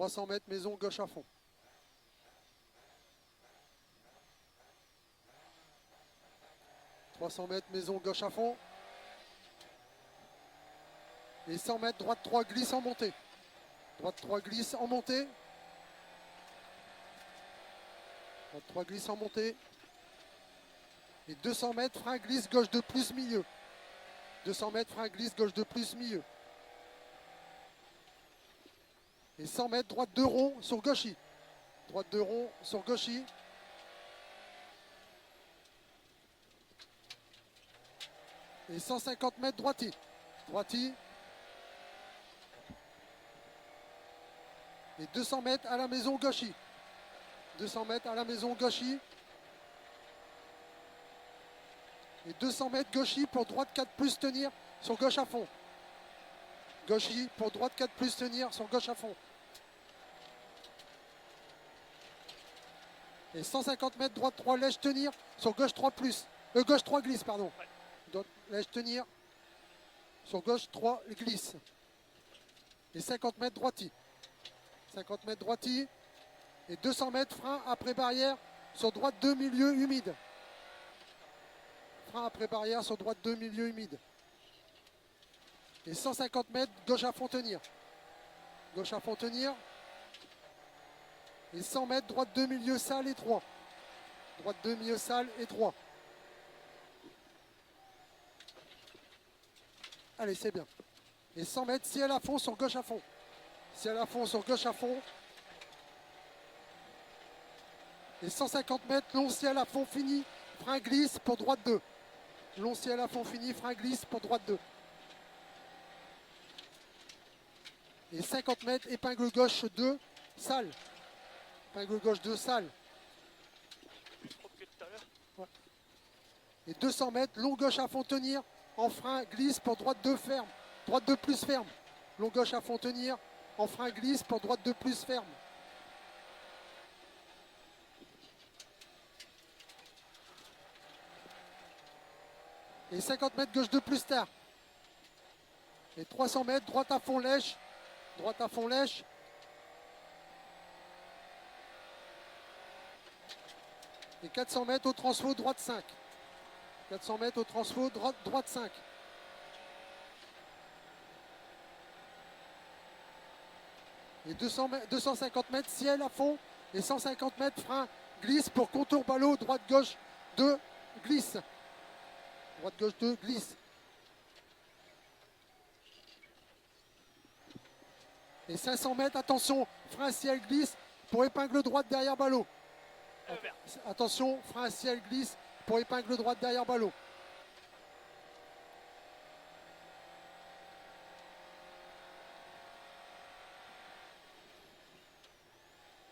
300 mètres, maison, gauche à fond. « 300 mètres, maison, gauche à fond. Et 100 mètres, droite 3, glisse en montée. Droite 3, glisse en montée. Droite 3, glisse en montée. Et 200 mètres, frein, glisse, gauche 2 plus, milieu. 200 mètres, frein, glisse, gauche 2 plus, milieu. Et 100 mètres, droite 2 rond sur gauchis. Droite 2 rond sur gauchis. Et 150 mètres, droiti. Droiti. Et 200 mètres à la maison gauchis. 200 mètres à la maison gauchis. Et 200 mètres gauchis pour droite 4 plus tenir sur gauche à fond. Gauchis pour droite 4 plus tenir sur gauche à fond. Et 150 mètres droite 3 lèche tenir sur gauche 3 plus. Gauche 3 glisse, pardon. Lèche tenir sur gauche 3 glisse. Et 50 mètres droiti. 50 mètres droiti. Et 200 mètres frein après barrière sur droite 2 milieu humide. Frein après barrière sur droite 2 milieu humide. Et 150 mètres gauche à fond tenir. Gauche à fond tenir. Et 100 mètres droite 2 milieu sale et 3. Droite 2 milieu sale et 3. Allez, c'est bien. Et 100 mètres ciel à fond sur gauche à fond. Ciel à fond sur gauche à fond. Et 150 mètres long ciel à fond fini. Frein glisse pour droite 2. Long ciel à fond fini. Frein glisse pour droite 2. Et 50 mètres épingle gauche 2. Sale. Épingle gauche 2. Sale. Ouais. Et 200 mètres long gauche à fond tenir. En frein glisse pour droite 2 ferme. Droite 2 plus ferme. Long gauche à fond tenir. En frein glisse pour droite 2 plus ferme. Et 50 mètres gauche 2 plus tard. Et 300 mètres droite à fond lèche. Droite à fond lèche. Et 400 mètres au transfo droite 5. 400 mètres au transfo droite 5. Et 250 mètres ciel à fond. Et 150 mètres frein glisse pour contour ballot droite gauche 2 glisse. Droite gauche 2 glisse. Et 500 mètres, attention, frein ciel glisse pour épingle droite derrière ballot. Attention, frein ciel glisse pour épingle droite derrière ballot.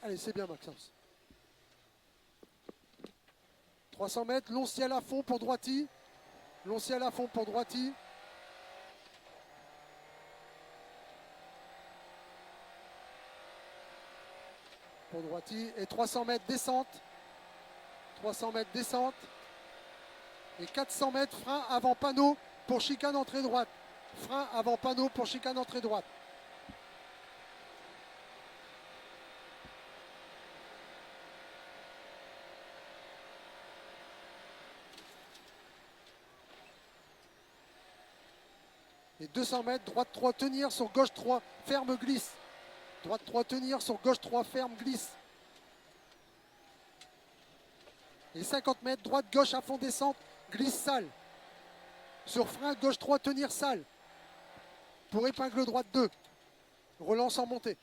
Allez, c'est bien Maxence. 300 mètres, long ciel à fond pour droiti. Long ciel à fond pour droiti. Pour droiti. Et 300 mètres descente. 300 mètres descente. Et 400 mètres frein avant panneau pour chicane entrée droite. Frein avant panneau pour chicane entrée droite. Et 200 mètres, droite 3 tenir sur gauche 3, ferme glisse. Droite 3 tenir sur gauche 3, ferme glisse. Et 50 mètres, droite gauche à fond descente, glisse sale. Sur frein gauche 3 tenir sale. Pour épingle droite 2. Relance en montée.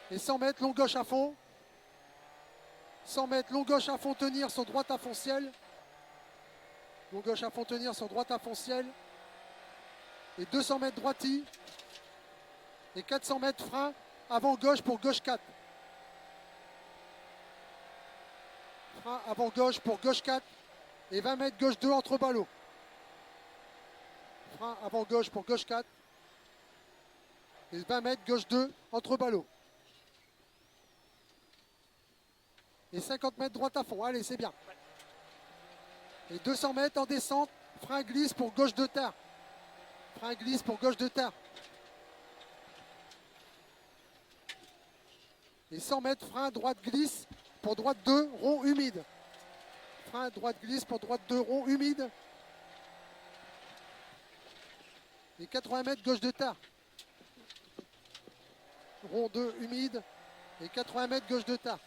Et 100 mètres, long gauche à fond. 100 mètres, long gauche à fond tenir sur droite à fond ciel. Long gauche à fond tenir sur droite à fond ciel. Et 200 mètres droiti. Et 400 mètres frein avant gauche pour gauche 4. Frein avant gauche pour gauche 4. Et 20 mètres gauche 2 entre ballots. Frein avant gauche pour gauche 4. Et 20 mètres gauche 2 entre ballots. Et 50 mètres droite à fond. Allez, c'est bien. Et 200 mètres en descente. Frein glisse pour gauche 2 tard. frein glisse pour gauche de terre. Et 100 mètres, frein droite glisse pour droite 2, rond humide. Frein droite glisse pour droite 2, rond humide. Et 80 mètres, gauche de terre. Rond 2, humide. Et 80 mètres, gauche de terre.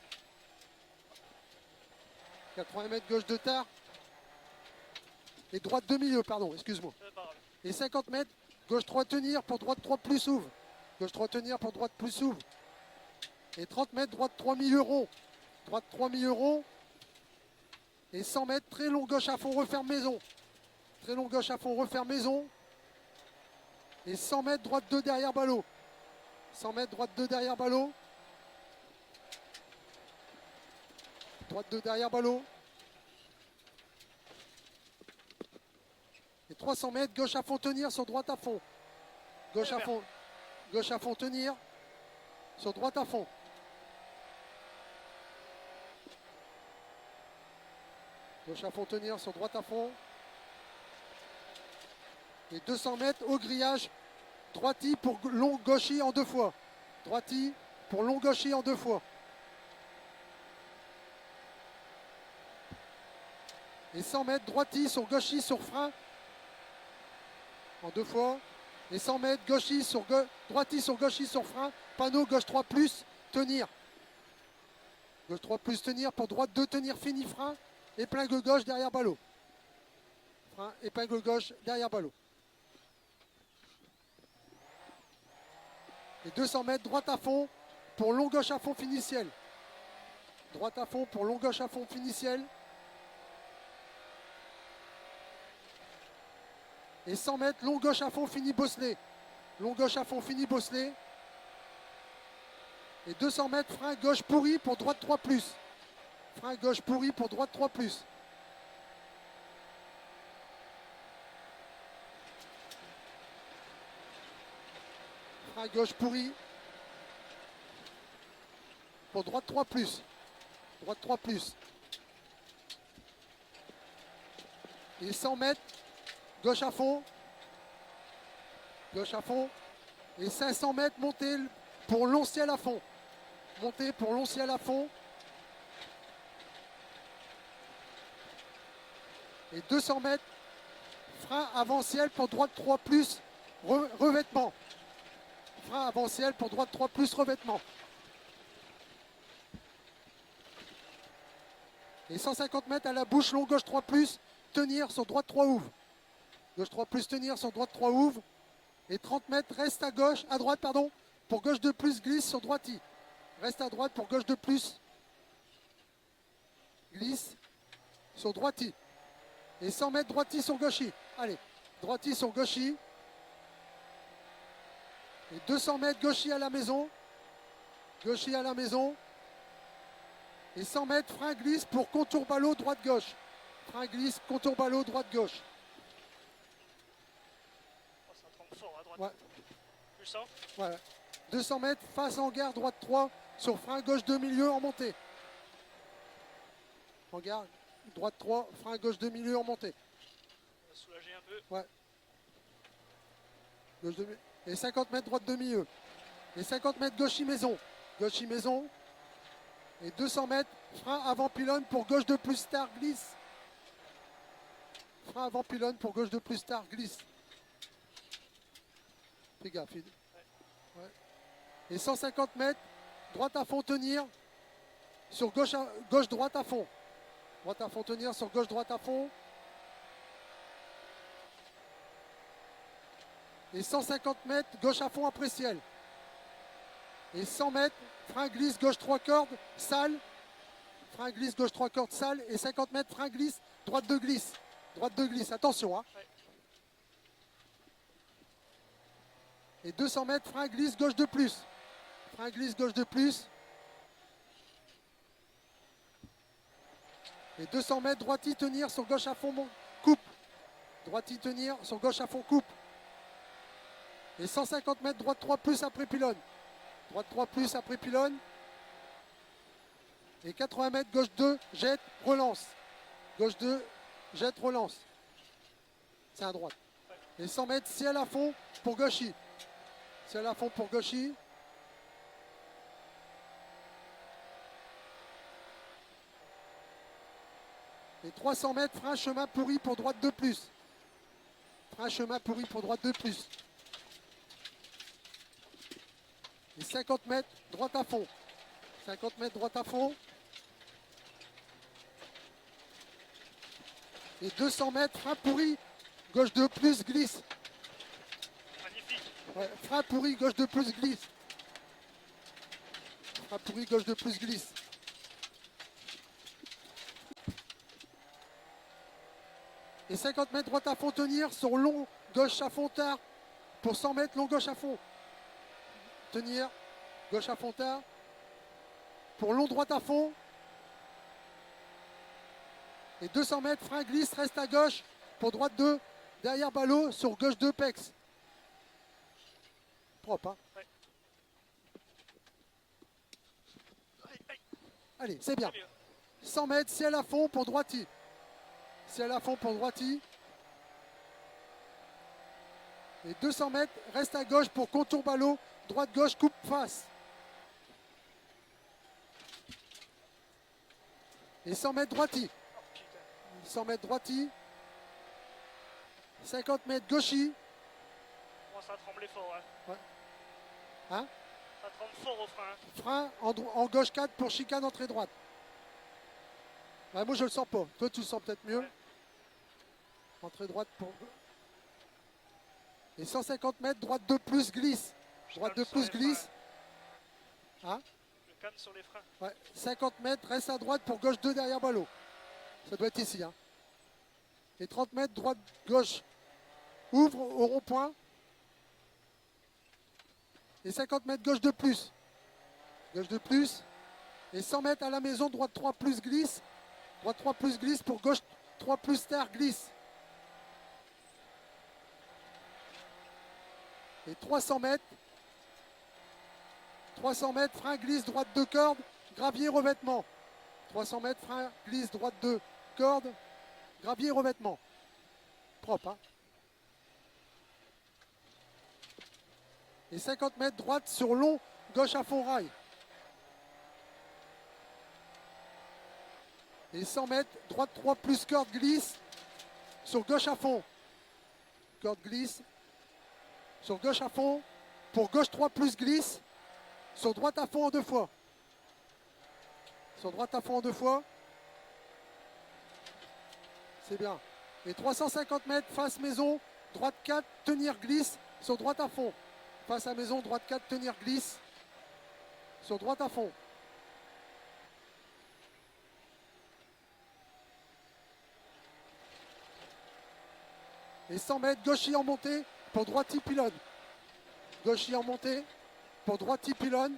80 mètres, gauche de terre. Et droite de milieu, pardon, excuse-moi. Et 50 mètres, gauche 3 tenir pour droite 3 plus ouvre. Gauche 3 tenir pour droite plus ouvre. Et 30 mètres, droite 3 milieu rond. Droite 3 milieu rond. Et 100 mètres, très long gauche à fond, referme maison. Très long gauche à fond, referme maison. Et 100 mètres, droite 2 derrière ballot. 100 mètres, droite 2 derrière ballot. Droite 2 derrière ballot. Et 300 mètres, gauche à fond tenir sur droite à fond. Gauche à fond tenir sur droite à fond. Gauche à fond tenir sur droite à fond. Et 200 mètres au grillage. Droiti pour long gauchi en 2 fois. Droiti pour long gauchi en 2 fois. Et 100 mètres droiti sur gauchi sur frein en 2 fois. Et 100 mètres gauchi sur droiti sur gauchi sur frein. Panneau gauche 3 plus tenir. Gauche 3 plus tenir pour droite 2 tenir fini frein. Épingle gauche derrière ballot. Frein, épingle gauche derrière ballot. Et 200 mètres droite à fond pour long gauche à fond finiciel. Droite à fond pour long gauche à fond finiciel. Et 100 mètres long gauche à fond fini bosselé. Long gauche à fond fini bosselé. Et 200 mètres frein gauche pourri pour droite 3 plus. Frein gauche pourri pour droite 3 plus. Frein gauche pourri pour droite 3 plus. Droite 3 plus. Et 100 mètres, gauche à fond. Gauche à fond. Et 500 mètres, montée pour long ciel à fond. Montée pour long ciel à fond. Et 200 mètres, frein avant-ciel pour droite 3 plus, revêtement. Frein avant-ciel pour droite 3 plus, revêtement. Et 150 mètres à la bouche, long gauche 3 plus, tenir sur droite 3 ouvre. Gauche 3 plus, tenir sur droite 3 ouvre. Et 30 mètres, reste à gauche, à droite, pardon, pour gauche 2 plus, glisse sur droiti. Reste à droite pour gauche 2 plus, glisse sur droiti. Et 100 mètres, droiti sur gauchi. Allez, droiti sur gauchi. Et 200 mètres, gauchi à la maison. Gauchi à la maison. Et 100 mètres, frein glisse pour contour ballot, droite-gauche. Frein glisse, contour ballot, droite-gauche. Oh, ça trempe fort à droite. Ouais. Plus ça. Ouais. 200 mètres, face en gare, droite 3, sur frein gauche de milieu en montée. En gare, droite 3, frein gauche de milieu en montée. On va soulager un peu. Ouais. Gauche de milieu. Et 50 mètres, droite de milieu. Et 50 mètres, gauche maison. Gauche maison. Et 200 mètres, frein avant pylône pour gauche de plus tard, glisse. Frein avant pylône pour gauche de plus tard, glisse. Fais gaffe. Ouais. Et 150 mètres, droite à fond tenir sur gauche, gauche droite à fond. Droite à fond tenir sur gauche droite à fond. Et 150 mètres, gauche à fond après ciel. Et 100 mètres, frein glisse, gauche 3 cordes, salle. Frein glisse, gauche 3 cordes, salle. Et 50 mètres, frein glisse, droite de glisse. Droite de glisse, attention. Hein. Ouais. Et 200 mètres, frein glisse, gauche de plus. Frein glisse, gauche de plus. Et 200 mètres, droiti tenir sur gauche à fond, coupe. Droiti tenir sur gauche à fond, coupe. Et 150 mètres, droite 3 plus après pylône. Droite 3 plus après pylône. Et 80 mètres, gauche 2, jette, relance. Gauche 2, jette, relance. C'est à droite. Et 100 mètres, ciel à fond pour Gauchy. Ciel à fond pour Gauchy. Et 300 mètres, frein chemin pourri pour droite de plus. Frein chemin pourri pour droite de plus. Et 50 mètres, droite à fond. 50 mètres, droite à fond. Et 200 mètres, frein pourri, gauche de plus, glisse. Magnifique. Ouais, frein pourri, gauche de plus, glisse. Frein pourri, gauche de plus, glisse. Et 50 mètres, droite à fond, tenir sur long, gauche à fond, tard. Pour 100 mètres, long, gauche à fond. Tenir, gauche à fond, tard. Pour long, droite à fond. Et 200 mètres, frein glisse, reste à gauche. Pour droite 2, derrière ballot, sur gauche 2, pex. Propre, hein? Ouais. Aïe, aïe. Allez, c'est bien. C'est mieux. 100 mètres, ciel à fond pour droiti. Ciel à fond pour droiti. Et 200 mètres, reste à gauche pour contour ballot. Droite-gauche, coupe face. Et 100 mètres, droiti. Oh, putain. 100 mètres, droiti. 50 mètres, gauchi. Commence à trembler fort. Hein. Hein? Ça tremble fort au frein. Frein en gauche 4 pour chicane entrée droite. Ouais, moi je le sens pas. Toi tu le sens peut-être mieux. Ouais. Entrée droite pour. Et 150 mètres, droite de plus glisse. Droite de calme sur plus les glisse. Hein? Je calme sur les freins. Ouais. 50 mètres, reste à droite pour gauche 2 derrière ballot. Ça doit être ici. Hein. Et 30 mètres, droite, gauche. Ouvre au rond-point. Et 50 mètres, gauche de plus. Gauche de plus. Et 100 mètres à la maison, droite 3 plus glisse. Droite 3 plus glisse pour gauche 3 plus terre glisse. Et 300 mètres. 300 mètres, frein glisse, droite 2 cordes, gravier, revêtement. 300 mètres, frein glisse, droite 2 cordes, gravier, revêtement. Propre, hein? Et 50 mètres, droite sur long, gauche à fond rail. Et 100 mètres, droite 3 plus corde glisse, sur gauche à fond. Corde glisse, sur gauche à fond, pour gauche 3 plus glisse, sur droite à fond en 2 fois. Sur droite à fond en 2 fois. C'est bien. Et 350 mètres, face maison, droite 4, tenir glisse, sur droite à fond. Face à maison, droite 4, tenir glisse, sur droite à fond. Et 100 mètres, gauchy en montée, pour droiti pylône. Gauchy en montée, pour droiti pylône.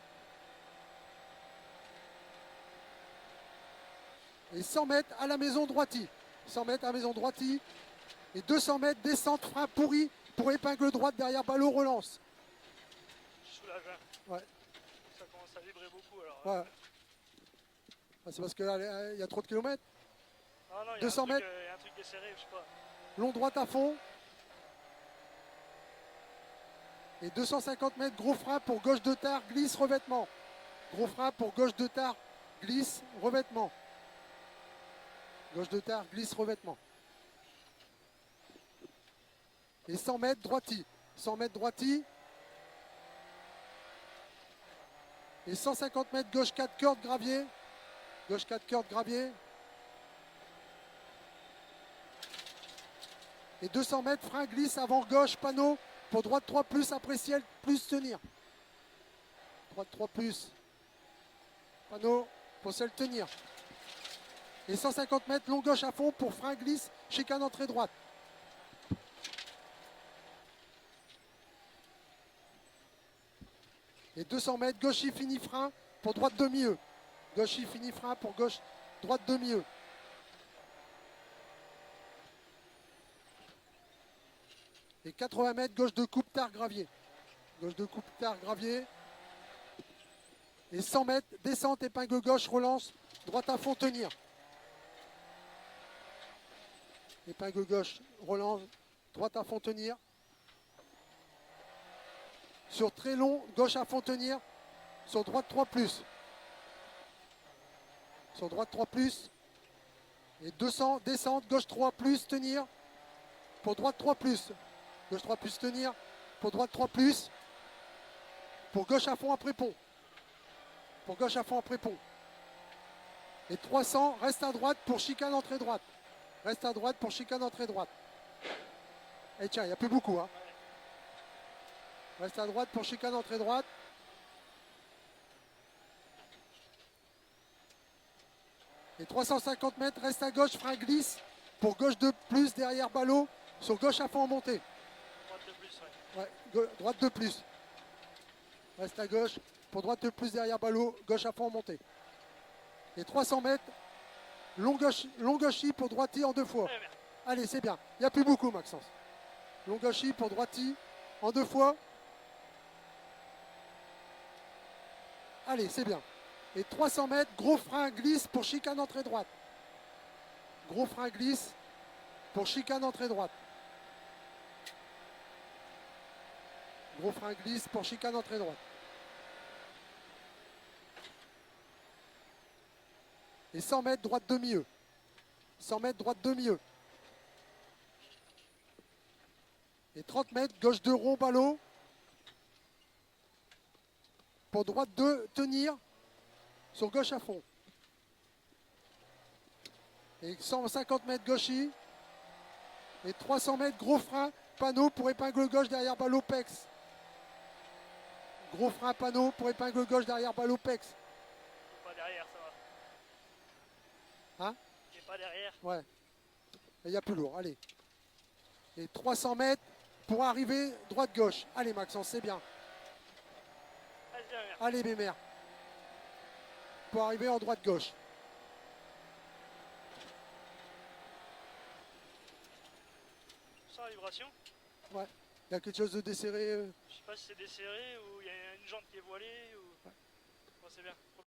Et 100 mètres à la maison droiti. 100 mètres à la maison droiti. Et 200 mètres descente, frein pourri pour épingle droite derrière ballot relance. Je soulage. Hein. Ouais. Ça commence à vibrer beaucoup alors. Ouais. Ah, c'est parce qu'il y a trop de kilomètres. Non, non, il y a 200 mètres. Il y a un truc desserré, je sais pas. Long droite à fond. Et 250 mètres, gros frein pour gauche de tard, glisse, revêtement. Gros frein pour gauche de tard, glisse, revêtement. Gauche de tard, glisse, revêtement. Et 100 mètres, droiti. 100 mètres, droiti. Et 150 mètres, gauche 4 cordes, gravier. Gauche 4 cordes, gravier. Et 200 mètres, frein glisse, avant gauche, panneau. Pour droite 3 plus, après ciel, plus tenir. Droite 3 plus. Panneau, pour ciel, tenir. Et 150 mètres, long gauche à fond pour frein glisse, chicane entrée droite. Et 200 mètres, gauchy fini frein pour droite demi-E. Gauchy fini frein pour gauche, droite demi-E. Et 80 mètres, gauche de coupe tard gravier. Gauche de coupe tard gravier. Et 100 mètres, descente, épingle gauche, relance, droite à fond, tenir. Épingle gauche, relance, droite à fond, tenir. Sur très long, gauche à fond tenir. Sur droite 3 plus. Sur droite 3 plus. Et 200, descente, gauche 3 plus, tenir. Pour droite 3 plus. Gauche 3 plus, tenir. Pour droite 3 plus. Pour gauche à fond après pont. Pour gauche à fond après pont. Et 300, reste à droite pour chicane entrée droite. Reste à droite pour chicane entrée droite. Et tiens, il n'y a plus beaucoup. Hein. Reste à droite pour chicane entrée droite. Et 350 mètres, reste à gauche, frein glisse. Pour gauche de plus, derrière ballot. Sur gauche à fond en montée. Droite de plus, Droite de plus. Reste à gauche. Pour droite de plus, derrière ballot. Gauche à fond en montée. Et 300 mètres. Long gauchis pour droiti en 2 fois. Allez, c'est bien. Il n'y a plus beaucoup, Maxence. Long gauchis pour droiti en 2 fois. Allez, c'est bien. Et 300 mètres, gros frein glisse pour chicane entrée droite. Gros frein glisse pour chicane entrée droite. Gros frein glisse pour chicane entrée droite. Et 100 mètres, droite demi-E. 100 mètres, droite demi-E. Et 30 mètres, gauche de rond, ballot. Pour droite 2, tenir. Sur gauche à fond. Et 150 mètres, gauchis. Et 300 mètres, gros frein, panneau pour épingle gauche derrière ballot pex. Gros frein, panneau pour épingle gauche derrière ballot pex. Pas derrière, ça va. Hein? Il est pas derrière. Ouais. Il y a plus lourd, allez. Et 300 mètres pour arriver droite-gauche. Allez, Maxence, c'est bien. Allez, viens, viens. Allez, mes mères. Pour arriver en droite-gauche. Sans vibration. Ouais. Il y a quelque chose de desserré. Je sais pas si c'est desserré ou il y a une jante qui est voilée ou. Bon, c'est bien.